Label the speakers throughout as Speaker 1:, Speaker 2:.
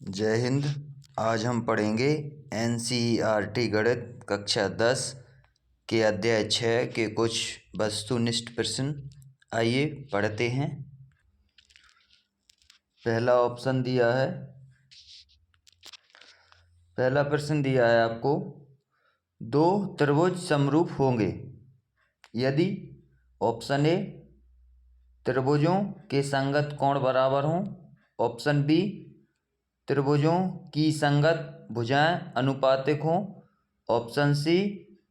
Speaker 1: जय हिंद। आज हम पढ़ेंगे NCERT गणित कक्षा 10 के अध्याय 6 के कुछ वस्तुनिष्ठ प्रश्न। आइए पढ़ते हैं। पहला ऑप्शन दिया है, पहला प्रश्न दिया है आपको, दो त्रिभुज समरूप होंगे यदि ऑप्शन ए त्रिभुजों के संगत कोण बराबर हों, ऑप्शन बी त्रिभुजों की संगत भुजाएं अनुपातिक हों, ऑप्शन सी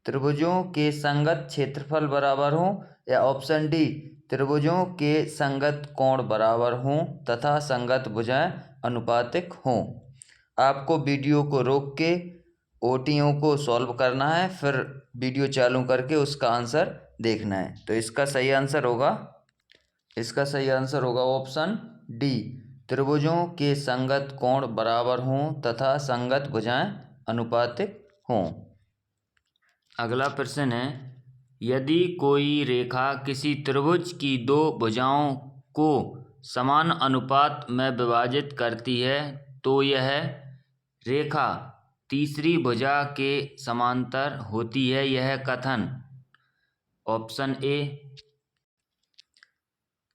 Speaker 1: त्रिभुजों के संगत क्षेत्रफल बराबर हों, या ऑप्शन डी त्रिभुजों के संगत कोण बराबर हों तथा संगत भुजाएं अनुपातिक हों। आपको वीडियो को रोक के ओटियों को सॉल्व करना है, फिर वीडियो चालू करके उसका आंसर देखना है। तो इसका सही आंसर होगा ऑप्शन डी, त्रिभुजों के संगत कोण बराबर हों तथा संगत भुजाएं अनुपातिक हों। अगला प्रश्न है, यदि कोई रेखा किसी त्रिभुज की दो भुजाओं को समान अनुपात में विभाजित करती है तो यह रेखा तीसरी भुजा के समांतर होती है। यह कथन ऑप्शन ए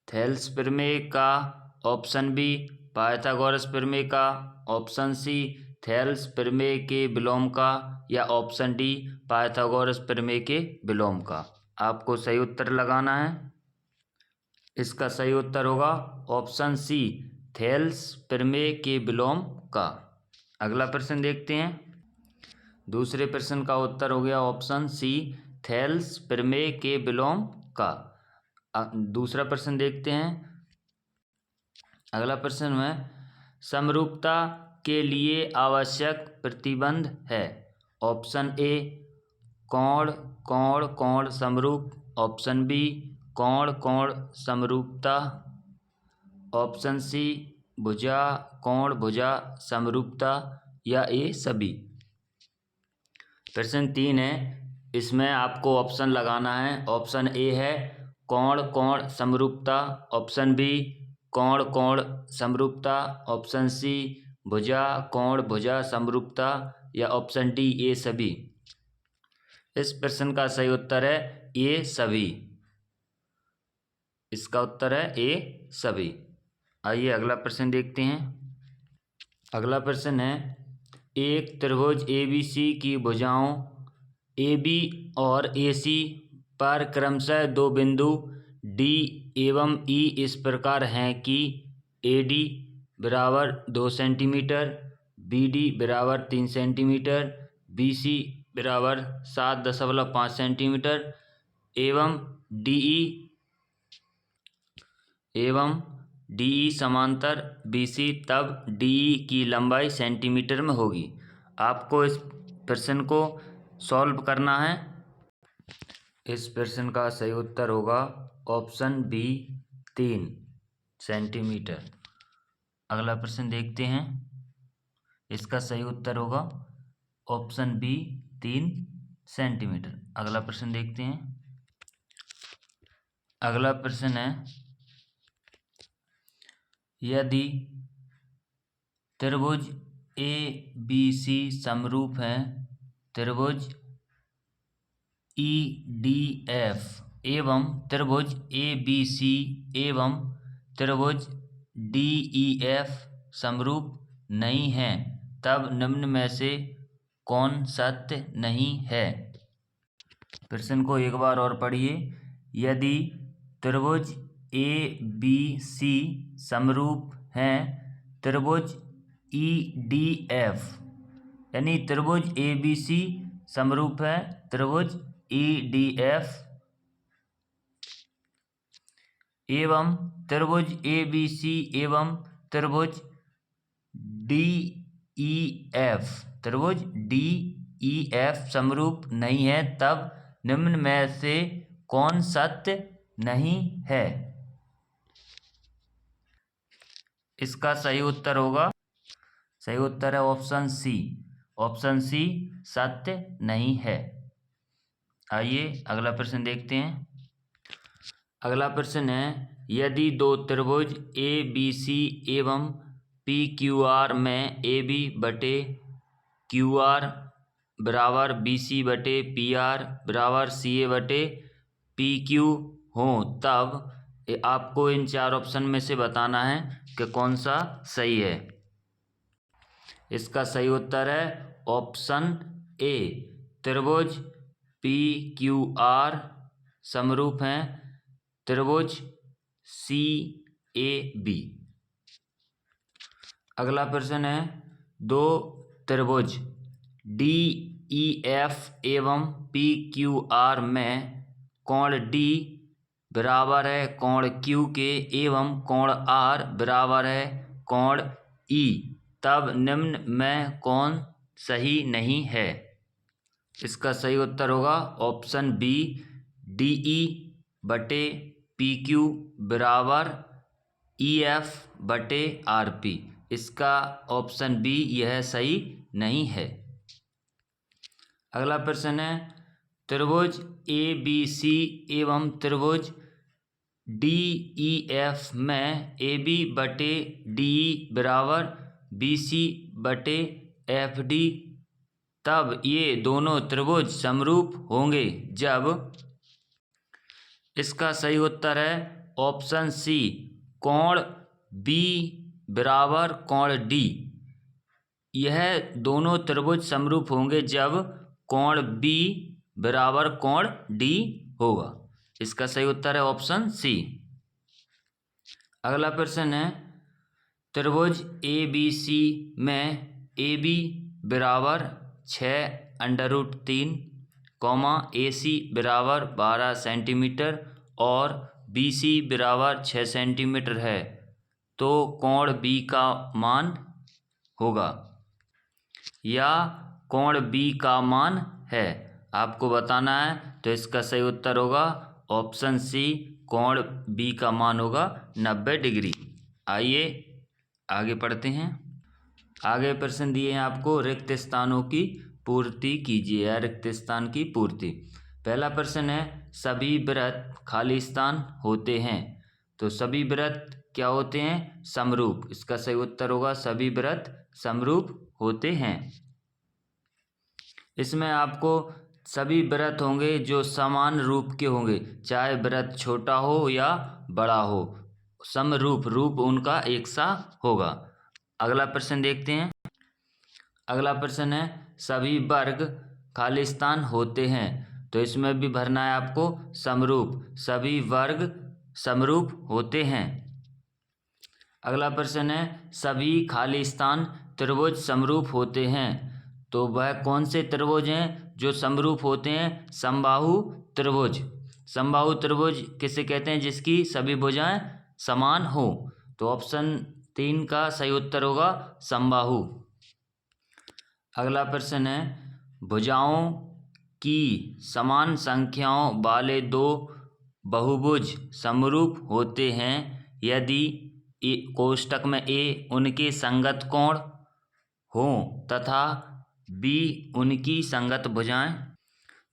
Speaker 1: थेल्स प्रमेय का, ऑप्शन बी पाइथागोरस प्रमेय का, ऑप्शन सी थेल्स प्रमेय के विलोम का, या ऑप्शन डी पाइथागोरस प्रमेय के विलोम का। आपको सही उत्तर लगाना है। इसका सही उत्तर होगा ऑप्शन सी थेल्स प्रमेय के विलोम का। अगला प्रश्न देखते हैं। दूसरे प्रश्न का उत्तर हो गया ऑप्शन सी थेल्स प्रमेय के विलोम का। दूसरा प्रश्न देखते हैं। अगला प्रश्न में समरूपता के लिए आवश्यक प्रतिबंध है। ऑप्शन ए कोण कोण कोण समरूप, ऑप्शन बी कोण कोण समरूपता, ऑप्शन सी भुजा कोण भुजा समरूपता, या ए सभी। प्रश्न 3 है, इसमें आपको ऑप्शन लगाना है। ऑप्शन ए है कोण कोण समरूपता, ऑप्शन बी कोण कोण समरूपता, ऑप्शन सी भुजा कोण भुजा समरूपता, या ऑप्शन डी ए सभी। इस प्रश्न का सही उत्तर है ए सभी। इसका उत्तर है ए सभी। आइए अगला प्रश्न देखते हैं। अगला प्रश्न है, एक त्रिभुज ABC की भुजाओं AB और AC पर क्रमशः दो बिंदु D एवं E इस प्रकार हैं कि AD बराबर 2 सेंटीमीटर, BD बराबर 3 सेंटीमीटर, BC बराबर 7.5 सेंटीमीटर एवं DE समांतर BC, तब DE की लंबाई सेंटीमीटर में होगी। आपको इस प्रश्न को सॉल्व करना है। इस प्रश्न का सही उत्तर होगा ऑप्शन बी 3 सेंटीमीटर। अगला प्रश्न देखते हैं। इसका सही उत्तर होगा ऑप्शन बी 3 सेंटीमीटर। अगला प्रश्न देखते हैं। अगला प्रश्न है, यदि त्रिभुज ABC समरूप है, त्रिभुज EDF एवं त्रिभुज ABC एवं त्रिभुज DEF समरूप नहीं है, तब निम्न में से कौन सत्य नहीं है। प्रश्न को एक बार और पढ़िए। यदि त्रिभुज ABC समरूप हैं त्रिभुज EDF, यानी त्रिभुज ABC समरूप है त्रिभुज EDF एवं त्रिभुज ABC एवं त्रिभुज DEF, त्रिभुज DEF समरूप नहीं है, तब निम्न में से कौन सत्य नहीं है। इसका सही उत्तर होगा, सही उत्तर है ऑप्शन सी। ऑप्शन सी सत्य नहीं है। आइए अगला प्रश्न देखते हैं। अगला प्रश्न है, यदि दो त्रिभुज ABC एवं पी क्यू आर में ए बी बटे क्यू आर बराबर बी सी बटे पी आर बराबर सी ए बटे पी क्यू हों, तब आपको इन चार ऑप्शन में से बताना है कि कौन सा सही है। इसका सही उत्तर है ऑप्शन ए। त्रिभुज पी क्यू आर समरूप हैं त्रिभुज सी ए बी। अगला प्रश्न है, दो त्रिभुज डी ई एफ एवं पी क्यू आर में कोण डी बराबर है कोण क्यू के एवं कोण आर बराबर है कोण ई, तब निम्न में कौन सही नहीं है। इसका सही उत्तर होगा ऑप्शन बी, डी ई बटे पी क्यू बराबर ई एफ बटे आर पी। इसका ऑप्शन बी यह सही नहीं है। अगला प्रश्न है, त्रिभुज ए बी सी एवं त्रिभुज डी ई एफ में ए बी बटे डी ई बराबर बी सी बटे एफ डी, तब ये दोनों त्रिभुज समरूप होंगे जब। इसका सही उत्तर है ऑप्शन सी, कोण बी बराबर कोण डी। यह दोनों त्रिभुज समरूप होंगे जब कोण बी बराबर कोण डी होगा। इसका सही उत्तर है ऑप्शन सी। अगला प्रश्न है, त्रिभुज ए बी सी में ए बी बराबर 6√3, ए सी बराबर 12 सेंटीमीटर और बी सी बराबर 6 सेंटीमीटर है, तो कोण बी का मान होगा या कोण बी का मान है, आपको बताना है। तो इसका सही उत्तर होगा ऑप्शन सी, कोण बी का मान होगा 90 डिग्री। आइए आगे पढ़ते हैं। आगे प्रश्न दिए हैं आपको, रिक्त स्थानों की पूर्ति कीजिए या रिक्त स्थान की पूर्ति। पहला प्रश्न है, सभी वृत्त खाली स्थान होते हैं, तो सभी वृत्त क्या होते हैं, समरूप। इसका सही उत्तर होगा सभी वृत्त समरूप होते हैं। इसमें आपको सभी वृत्त होंगे जो समान रूप के होंगे, चाहे वृत्त छोटा हो या बड़ा हो, समरूप रूप उनका एक सा होगा। अगला प्रश्न देखते हैं। अगला प्रश्न है, सभी वर्ग खाली स्थान होते हैं, तो इसमें भी भरना है आपको समरूप, सभी वर्ग समरूप होते हैं। अगला प्रश्न है, सभी खाली स्थान त्रिभुज समरूप होते हैं, तो वह कौन से त्रिभुज हैं जो समरूप होते हैं, समबाहु त्रिभुज। समबाहु त्रिभुज किसे कहते हैं, जिसकी सभी भुजाएं समान हो, तो ऑप्शन 3 का सही उत्तर होगा समबाहु। अगला प्रश्न है, भुजाओं की समान संख्याओं वाले दो बहुभुज समरूप होते हैं यदि कोष्टक में ए उनके संगत कोण हों तथा बी उनकी संगत भुजाएं,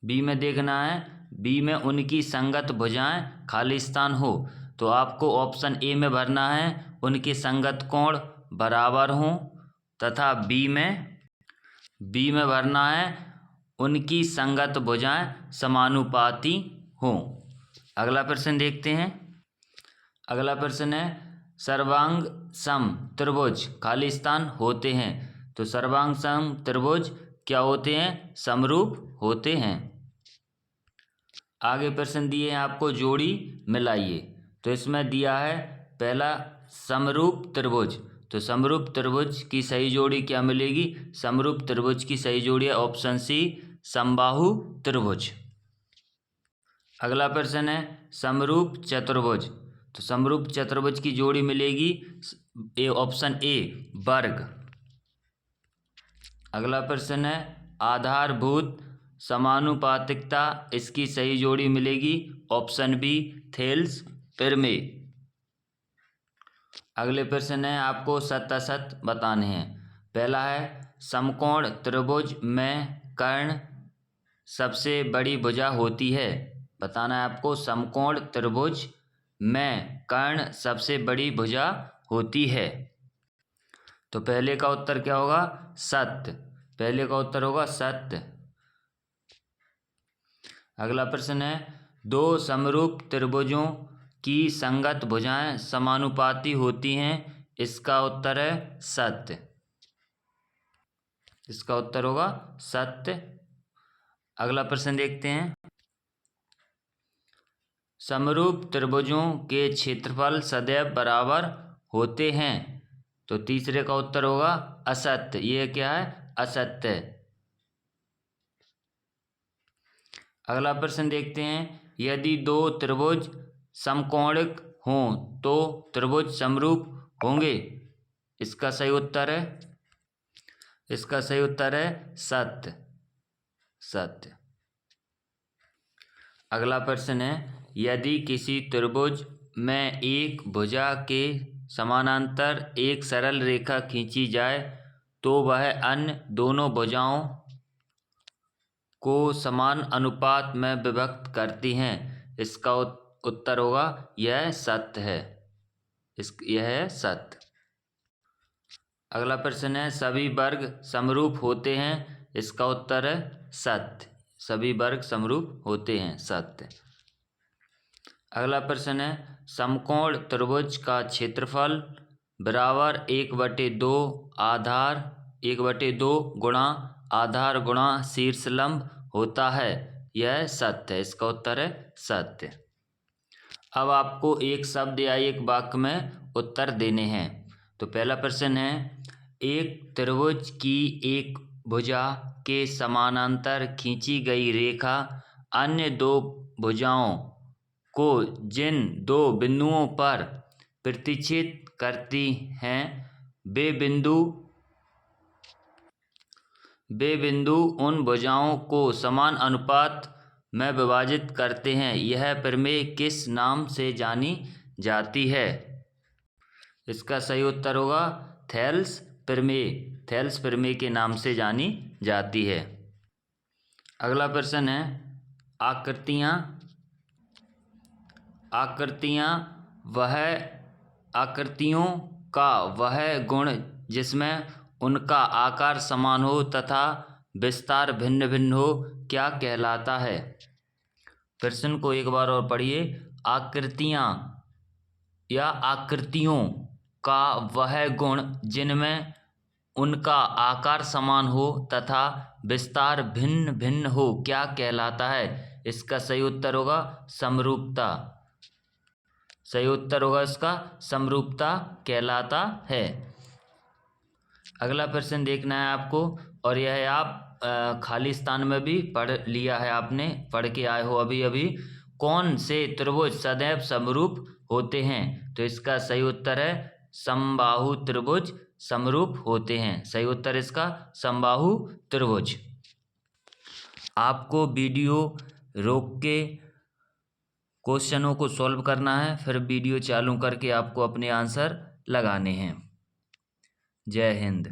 Speaker 1: बी में देखना है, बी में उनकी संगत भुजाएं खाली स्थान हो, तो आपको ऑप्शन ए में भरना है उनके संगत कोण बराबर हों, तथा बी में भरना है उनकी संगत भुजाएं समानुपाती हों। अगला प्रश्न देखते हैं। अगला प्रश्न है, सर्वांग सम त्रिभुज खाली स्थान होते हैं, तो सर्वांग सम त्रिभुज क्या होते हैं, समरूप होते हैं। आगे प्रश्न दिए हैं आपको, जोड़ी मिलाइए, तो इसमें दिया है पहला समरूप त्रिभुज, तो समरूप त्रिभुज की सही जोड़ी क्या मिलेगी, समरूप त्रिभुज की सही जोड़ी है ऑप्शन सी, समबाहु त्रिभुज। अगला प्रश्न है, समरूप चतुर्भुज, तो समरूप चतुर्भुज की जोड़ी मिलेगी ऑप्शन ए, वर्ग। अगला प्रश्न है, आधारभूत समानुपातिकता, इसकी सही जोड़ी मिलेगी ऑप्शन बी, थेल्स प्रमेय। अगले प्रश्न है आपको सत्यासत्य बताने हैं। पहला है, समकोण त्रिभुज में कर्ण सबसे बड़ी भुजा होती है, बताना है आपको समकोण त्रिभुज में कर्ण सबसे बड़ी भुजा होती है। तो पहले का उत्तर क्या होगा? सत्य। पहले का उत्तर होगा सत्य। अगला प्रश्न है, दो समरूप त्रिभुजों की संगत भुजाएं समानुपाती होती हैं। इसका उत्तर है सत्य। इसका उत्तर होगा सत्य। अगला प्रश्न देखते हैं, समरूप त्रिभुजों के क्षेत्रफल सदैव बराबर होते हैं। तो तीसरे का उत्तर होगा असत्य। ये क्या है? असत्य। अगला प्रश्न देखते हैं, यदि दो त्रिभुज समकोणिक हों तो त्रिभुज समरूप होंगे। इसका सही उत्तर है सत्य। सत्य। अगला प्रश्न है, यदि किसी त्रिभुज में एक भुजा के समानांतर एक सरल रेखा खींची जाए तो वह अन्य दोनों भुजाओं को समान अनुपात में विभक्त करती हैं। इसका उत्तर होगा यह सत्य है। यह है सत्य। अगला प्रश्न है, सभी वर्ग समरूप होते हैं। इसका उत्तर है सत्य। सभी वर्ग समरूप होते हैं। सत्य। अगला प्रश्न है, समकोण त्रिभुज का क्षेत्रफल बराबर 1/2 गुणा आधार गुणा शीर्ष लंब होता है। यह सत्य है। इसका उत्तर है सत्य। अब आपको एक शब्द या एक वाक्य में उत्तर देने हैं। तो पहला प्रश्न है, एक त्रिभुज की एक भुजा के समानांतर खींची गई रेखा अन्य दो भुजाओं को जिन दो बिंदुओं पर प्रतिच्छेद करती हैं वे बिंदु उन भुजाओं को समान अनुपात में विभाजित करते हैं। यह प्रमेय किस नाम से जानी जाती है? इसका सही उत्तर होगा थेल्स प्रमेय। थेल्स प्रमेय के नाम से जानी जाती है। अगला प्रश्न है, आकृतियों का वह गुण जिसमें उनका आकार समान हो तथा विस्तार भिन्न भिन्न हो क्या कहलाता है? प्रश्न को एक बार और पढ़िए। आकृतियों का वह गुण जिनमें उनका आकार समान हो तथा विस्तार भिन्न भिन्न हो क्या कहलाता है? इसका सही उत्तर होगा समरूपता। सही उत्तर होगा इसका समरूपता कहलाता है। अगला प्रश्न देखना है आपको, और यह आप खाली स्थान में भी पढ़ लिया है, आपने पढ़ के आए हो अभी। कौन से त्रिभुज सदैव समरूप होते हैं? तो इसका सही उत्तर है समबाहु त्रिभुज समरूप होते हैं। सही उत्तर इसका समबाहु त्रिभुज। आपको वीडियो रोक के क्वेश्चनों को सॉल्व करना है, फिर वीडियो चालू करके आपको अपने आंसर लगाने हैं। जय हिंद।